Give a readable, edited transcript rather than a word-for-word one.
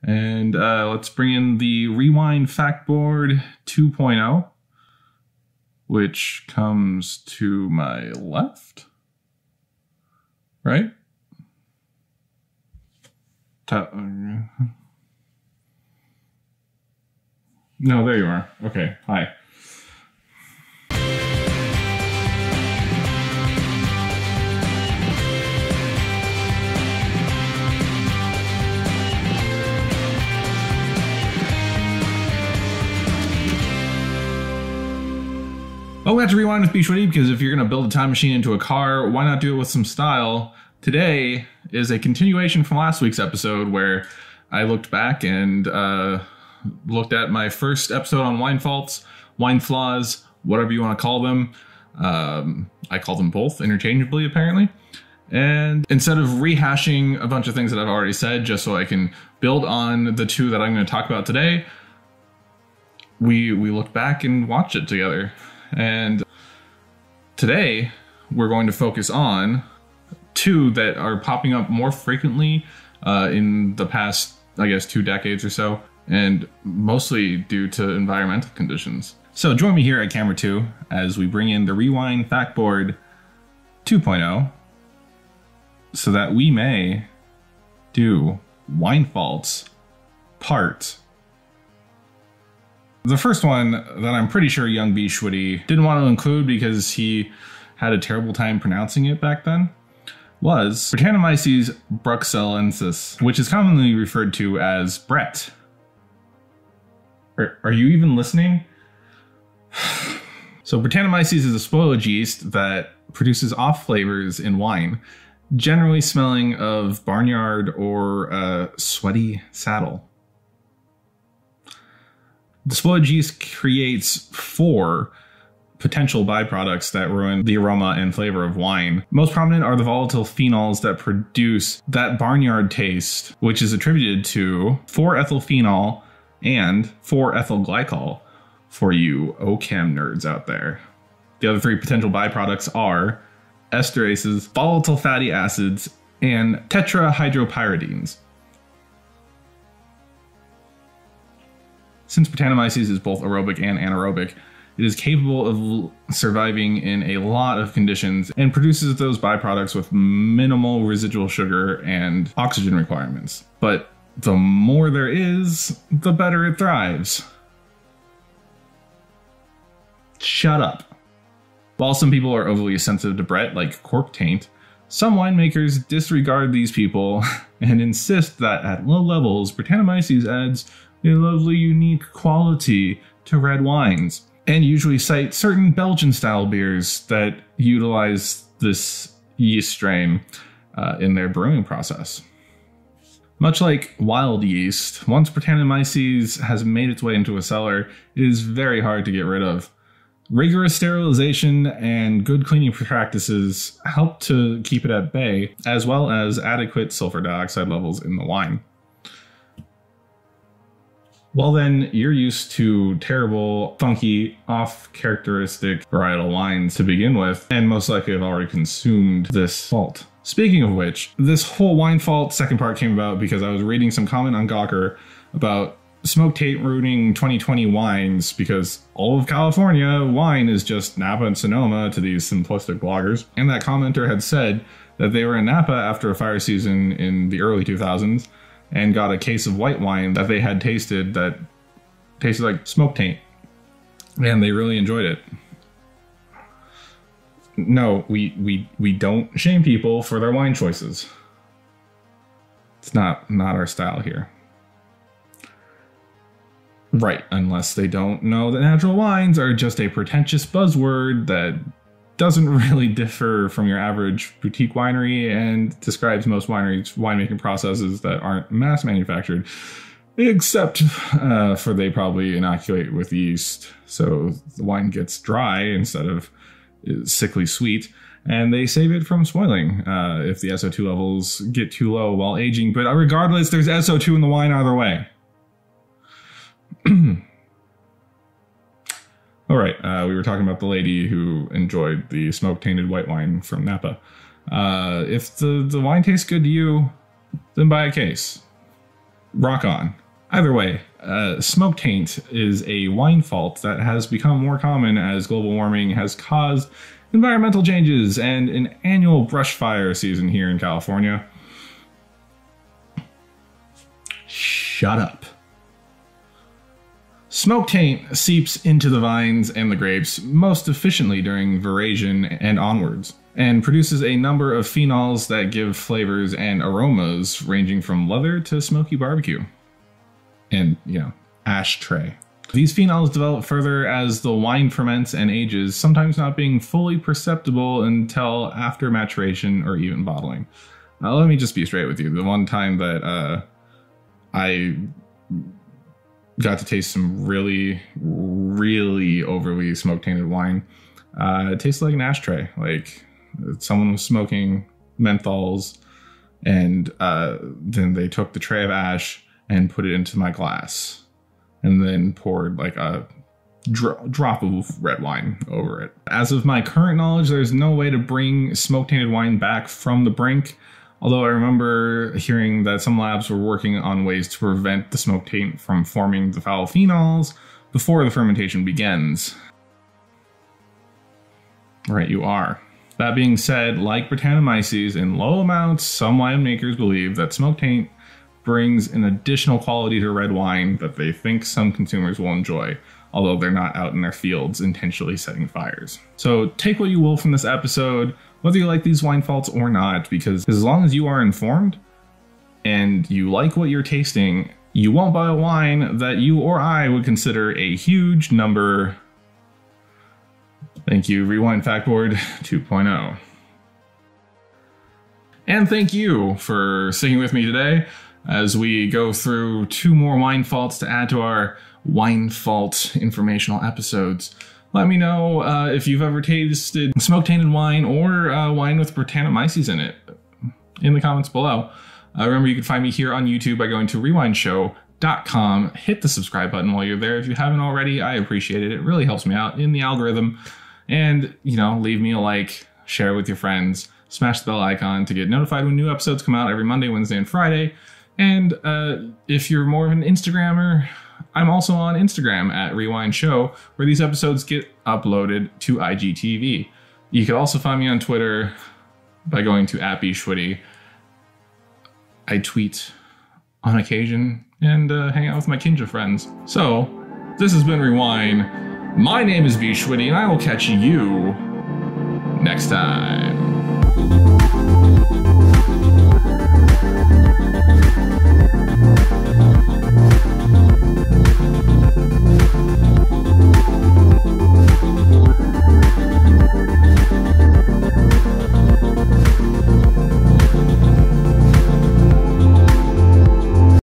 And let's bring in the Rewind Factboard 2.0, which comes to my left, right? No, there you are. Okay, hi. Oh, we have to rewind with bschwitty because if you're going to build a time machine into a car, why not do it with some style? Today is a continuation from last week's episode where I looked back and looked at my first episode on wine faults, wine flaws, whatever you want to call them. I call them both interchangeably, apparently. And instead of rehashing a bunch of things that I've already said, just so I can build on the two that I'm going to talk about today, we looked back and watched it together. And today we're going to focus on two that are popping up more frequently in the past, I guess, 2 decades or so, and mostly due to environmental conditions. So join me here at camera 2 as we bring in the Rewind Factboard 2.0 so that we may do wine faults part. The first one that I'm pretty sure young bschwitty didn't want to include because he had a terrible time pronouncing it back then was Brettanomyces bruxellensis, which is commonly referred to as Brett. Are you even listening? So Brettanomyces is a spoilage yeast that produces off flavors in wine, generally smelling of barnyard or a sweaty saddle. The spoilage yeast creates 4 potential byproducts that ruin the aroma and flavor of wine. Most prominent are the volatile phenols that produce that barnyard taste, which is attributed to 4-ethylphenol and 4-ethyl glycol for you OChem nerds out there. The other 3 potential byproducts are esterases, volatile fatty acids, and tetrahydropyridines. Since Brettanomyces is both aerobic and anaerobic, it is capable of surviving in a lot of conditions and produces those byproducts with minimal residual sugar and oxygen requirements. But the more there is, the better it thrives. Shut up. While some people are overly sensitive to Brett, like cork taint, some winemakers disregard these people and insist that at low levels, Brettanomyces adds a lovely unique quality to red wines, and usually cite certain Belgian-style beers that utilize this yeast strain in their brewing process. Much like wild yeast, once Brettanomyces has made its way into a cellar, it is very hard to get rid of. Rigorous sterilization and good cleaning practices help to keep it at bay, as well as adequate sulfur dioxide levels in the wine. Well then, you're used to terrible, funky, off-characteristic varietal wines to begin with, and most likely have already consumed this fault. Speaking of which, this whole wine fault second part came about because I was reading some comment on Gawker about smoke taint ruining 2020 wines because all of California wine is just Napa and Sonoma to these simplistic bloggers. And that commenter had said that they were in Napa after a fire season in the early 2000s and got a case of white wine that they had tasted that tasted like smoke taint. And they really enjoyed it. No, we don't shame people for their wine choices. It's not our style here. Right, unless they don't know that natural wines are just a pretentious buzzword that doesn't really differ from your average boutique winery and describes most wineries' winemaking processes that aren't mass manufactured, except for they probably inoculate with yeast, so the wine gets dry instead of sickly sweet, and they save it from spoiling if the SO2 levels get too low while aging. But regardless, there's SO2 in the wine either way. All right, we were talking about the lady who enjoyed the smoke-tainted white wine from Napa. If the wine tastes good to you, then buy a case. rock on. Either way, smoke taint is a wine fault that has become more common as global warming has caused environmental changes and an annual brush fire season here in California. Shut up. Smoke taint seeps into the vines and the grapes most efficiently during veraison and onwards, and produces a number of phenols that give flavors and aromas ranging from leather to smoky barbecue. And, ashtray. These phenols develop further as the wine ferments and ages, sometimes not being fully perceptible until after maturation or even bottling. Now, let me just be straight with you. The one time that I got to taste some really, really overly smoke-tainted wine, it tasted like an ashtray. Like someone was smoking menthols, and then they took the tray of ash and put it into my glass, and then poured like a drop of red wine over it. As of my current knowledge, there's no way to bring smoke-tainted wine back from the brink, although I remember hearing that some labs were working on ways to prevent the smoke taint from forming the foul phenols before the fermentation begins. Right, you are. That being said, like Brettanomyces, in low amounts, some winemakers believe that smoke taint brings an additional quality to red wine that they think some consumers will enjoy, although they're not out in their fields intentionally setting fires. So take what you will from this episode, whether you like these wine faults or not, because as long as you are informed and you like what you're tasting, you won't buy a wine that you or I would consider a huge number. Thank you, Rewind Factboard 2.0. And thank you for sticking with me today as we go through 2 more wine faults to add to our wine fault informational episodes. Let me know if you've ever tasted smoke-tainted wine or wine with Brettanomyces in it in the comments below. Remember, you can find me here on YouTube by going to rewindshow.com. Hit the subscribe button while you're there. If you haven't already, I appreciate it. It really helps me out in the algorithm. And, leave me a like, share with your friends, smash the bell icon to get notified when new episodes come out every Monday, Wednesday, and Friday. And if you're more of an Instagrammer, I'm also on Instagram at Rewind Show, where these episodes get uploaded to IGTV. You can also find me on Twitter by going to @bschwitty. I tweet on occasion and hang out with my Kinja friends. So, this has been Rewind. My name is bschwitty, and I will catch you next time.